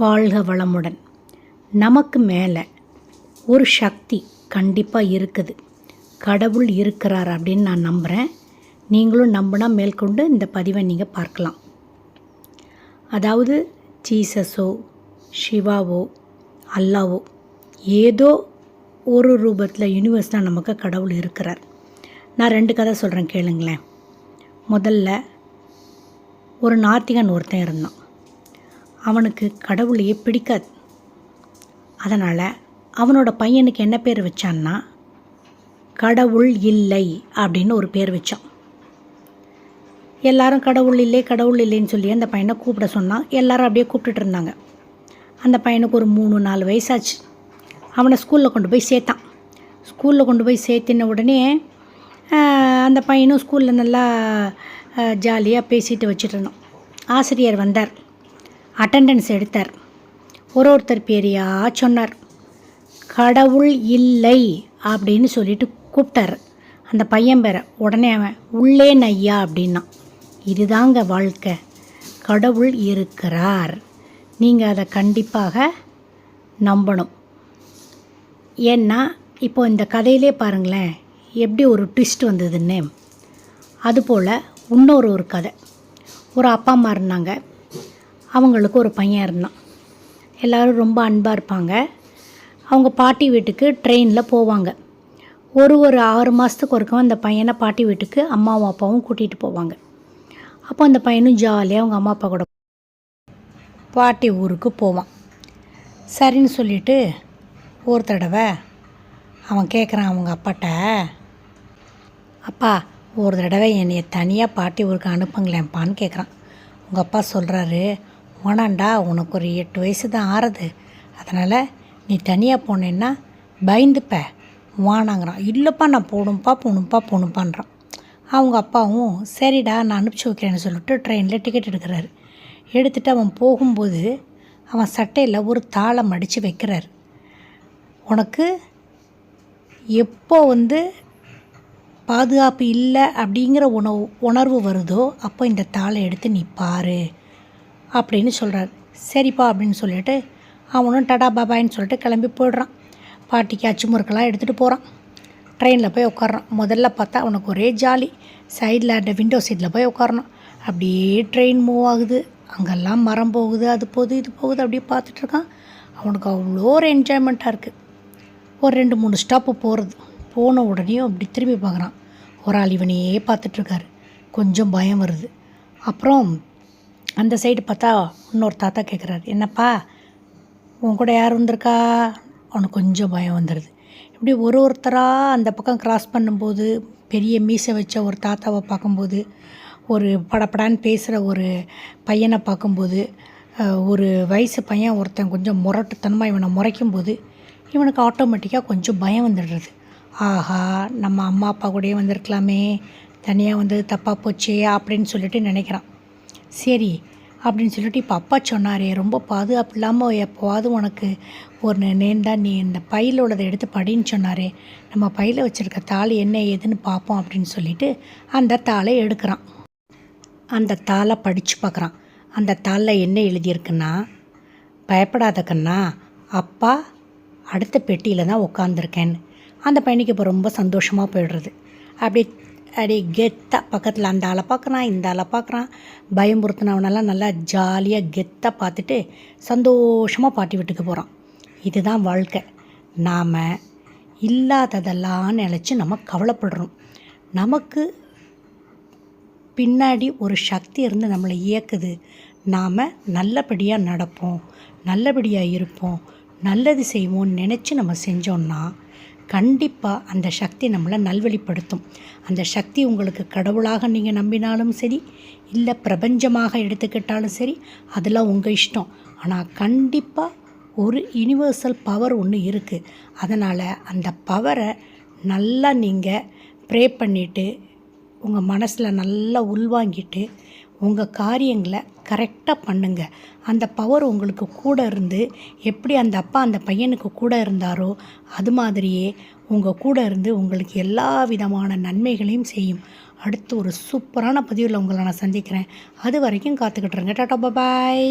வாழ்க வளமுடன். நமக்கு மேலே ஒரு சக்தி கண்டிப்பாக இருக்குது. கடவுள் இருக்கிறார் அப்படின்னு நான் நம்புகிறேன். நீங்களும் நம்பினா மேற்கொண்டு இந்த பதிவை நீங்கள் பார்க்கலாம். அதாவது ஜீசஸோ சிவாவோ அல்லாவோ ஏதோ ஒரு ரூபத்தில் யூனிவர்ஸில் நமக்கு கடவுள் இருக்கிறார். நான் 2 கதை சொல்கிறேன், கேளுங்களேன். முதல்ல ஒரு நாத்திகன் ஒருத்தன் இருந்தான். அவனுக்கு கடவுளையே பிடிக்காது. அதனால் அவனோட பையனுக்கு என்ன பேர் வச்சான்னா கடவுள் இல்லை அப்படின்னு ஒரு பேர் வச்சான். எல்லாரும் கடவுள் இல்லை கடவுள் இல்லைன்னு சொல்லி அந்த பையனை கூப்பிட சொன்னான். எல்லாரும் அப்படியே கூப்பிட்டுட்டு இருந்தாங்க. அந்த பையனுக்கு ஒரு 3-4 வயசாச்சு. அவனை ஸ்கூலில் கொண்டு போய் சேர்த்தான். ஸ்கூலில் கொண்டு போய் சேர்த்தின உடனே அந்த பையனும் ஸ்கூலில் நல்லா ஜாலியாக பேசிட்டு வச்சுட்டு இருந்தான். ஆசிரியர் வந்தார், அட்டெண்டன்ஸ் எடுத்தார். ஒருத்தர் பேரையா சொன்னார். கடவுள் இல்லை அப்படின்னு சொல்லிட்டு கூப்பிட்டார் அந்த பையன் பேரை. உடனே அவன் உள்ளே நையா அப்படின்னா. இதுதாங்க வாழ்க்கை. கடவுள் இருக்கிறார். நீங்கள் அதை கண்டிப்பாக நம்பணும். ஏன்னா இப்போ இந்த கதையிலே பாருங்களேன் எப்படி ஒரு ட்விஸ்ட் வந்ததுன்னு. அதுபோல் இன்னொரு கதை. ஒரு அப்பா அம்மா இருந்தாங்க. அவங்களுக்கு ஒரு பையன் இருந்தான். எல்லோரும் ரொம்ப அன்பாக இருப்பாங்க. அவங்க பாட்டி வீட்டுக்கு ட்ரெயினில் போவாங்க. ஒரு 6 மாதத்துக்கு ஒருக்க அந்த பையனை பாட்டி வீட்டுக்கு அம்மாவும் அப்பாவும் கூட்டிகிட்டு போவாங்க. அப்போ அந்த பையனும் ஜாலியாக அவங்க அம்மா அப்பா கூட பாட்டி ஊருக்கு போவான். சரின்னு சொல்லிவிட்டு ஒரு தடவை அவன் கேட்குறான் அவங்க அப்பாட்ட, அப்பா ஒரு தடவை என்னைய தனியாக பாட்டி ஊருக்கு அனுப்புங்களேன்ப்பான்னு கேட்குறான். உங்கள் அப்பா சொல்கிறாரு, வேணாண்டா, உனக்கு ஒரு 8 வயசு தான் ஆறுது, அதனால் நீ தனியாக போனேன்னா பயந்துப்ப, வானாங்கிறான். இல்லைப்பா நான் போகணும்ப்பான்றான். அவங்க அப்பாவும் சரிடா நான் அனுப்பிச்சி வைக்கிறேன்னு சொல்லிட்டு ட்ரெயினில் டிக்கெட் எடுக்கிறாரு. எடுத்துகிட்டு அவன் போகும்போது அவன் சட்டையில் ஒரு தாளம் அடித்து வைக்கிறார். உனக்கு எப்போ பாதுகாப்பு இல்லை அப்படிங்கிற உணர்வு வருதோ அப்போ இந்த தாளை எடுத்து நீ பாரு அப்படின்னு சொல்கிறார். சரிப்பா அப்படின்னு சொல்லிட்டு அவனும் டடா பாபாயின்னு சொல்லிட்டு கிளம்பி போயிடுறான். பாட்டிக்கு அச்சு முறுக்கெல்லாம் எடுத்துகிட்டு போகிறான். ட்ரெயினில் போய் உட்காரான். முதல்ல பார்த்தா அவனுக்கு ஒரே ஜாலி. சைடில் அந்த விண்டோ சீட்டில் போய் உட்காரணும். அப்படியே ட்ரெயின் மூவ் ஆகுது. அங்கெல்லாம் மரம் போகுது, அது போகுது இது போகுது, அப்படியே பார்த்துட்ருக்கான். அவனுக்கு அவ்வளோ ஒரு என்ஜாய்மெண்ட்டாக இருக்குது. ஒரு 2-3 ஸ்டாப்பு போகிறது. போன உடனேயும் அப்படி திரும்பி பார்க்குறான். ஒரு ஆள் இவனையே பார்த்துட்ருக்காரு. கொஞ்சம் பயம் வருது. அப்புறம் அந்த சைடு பார்த்தா இன்னொரு தாத்தா கேட்குறாரு, என்னப்பா உன் கூட யார் வந்திருக்கா? அவனுக்கு கொஞ்சம் பயம் வந்துடுது. இப்படி ஒருத்தராக அந்த பக்கம் கிராஸ் பண்ணும்போது பெரிய மீசை வச்ச ஒரு தாத்தாவை பார்க்கும்போது, ஒரு படப்படான்னு பேசுகிற ஒரு பையனை பார்க்கும்போது, ஒரு வயசு பையன் ஒருத்தன் கொஞ்சம் முரட்டுத்தனமாக இவனை முறைக்கும்போது இவனுக்கு ஆட்டோமேட்டிக்காக கொஞ்சம் பயம் வந்துடுறது. ஆஹா, நம்ம அம்மா அப்பா கூடயே வந்திருக்கலாமே, தனியாக தப்பாக போச்சே அப்படின்னு சொல்லிட்டு நினைக்கிறான். சரி அப்படின்னு சொல்லிட்டு இப்போ அப்பா சொன்னாரே, ரொம்ப பாதுகாப்பு இல்லாமல் எப்போவாது உனக்கு ஒரு நேர்ந்தா நீ இந்த பையில் உள்ளதை எடுத்து படின்னு சொன்னாரே, நம்ம பையில் வச்சுருக்க தாள் என்ன ஏதுன்னு பார்ப்போம் அப்படின்னு சொல்லிட்டு அந்த தாளை எடுக்கிறான். அந்த தாளை படித்து பார்க்குறான். அந்த தாளில் என்ன எழுதியிருக்குன்னா, பயப்படாத கண்ணா, அப்பா அடுத்த பெட்டியில் தான் உட்காந்துருக்கேன்னு. அந்த பையனுக்கு இப்போ ரொம்ப சந்தோஷமாக போயிடுறது. அப்படியே கெத்தாக பக்கத்தில் அந்த ஆளை பார்க்குறான், இந்த ஆளை பார்க்குறான். பயம்புறுத்தினவனெல்லாம் நல்லா ஜாலியாக கெத்தாக பார்த்துட்டு சந்தோஷமாக பாட்டி வீட்டுக்கு போகிறான். இதுதான் வாழ்க்கை. நாம் இல்லாததெல்லாம் நினச்சி நம்ம கவலைப்படுறோம். நமக்கு பின்னாடி ஒரு சக்தி இருந்து நம்மளை இயக்குது. நாம் நல்லபடியாக நடப்போம், நல்லபடியாக இருப்போம், நல்லது செய்வோம்னு நினச்சி நம்ம செஞ்சோன்னா கண்டிப்பாக அந்த சக்தி நம்மளை நல்வழிப்படுத்தும். அந்த சக்தி உங்களுக்கு கடவுளாக நீங்கள் நம்பினாலும் சரி, இல்லை பிரபஞ்சமாக எடுத்துக்கிட்டாலும் சரி, அதெல்லாம் உங்கள் இஷ்டம். ஆனால் கண்டிப்பாக ஒரு யுனிவர்சல் பவர் ஒன்று இருக்குது. அதனால் அந்த பவரை நல்லா நீங்கள் ப்ரே பண்ணிவிட்டு உங்கள் மனசில் நல்லா உள்வாங்கிட்டு உங்கள் காரியங்களை கரெக்டாக பண்ணுங்கள். அந்த பவர் உங்களுக்கு கூட இருந்து எப்படி அந்த அப்பா அந்த பையனுக்கு கூட இருந்தாரோ அது மாதிரியே உங்கள் கூட இருந்து உங்களுக்கு எல்லா விதமான நன்மைகளையும் செய்யும். அடுத்து ஒரு சூப்பரான பதிவில் உங்களை நான் சந்திக்கிறேன். அது வரைக்கும் காத்துக்கிட்டுருங்க. டாடா பாய்.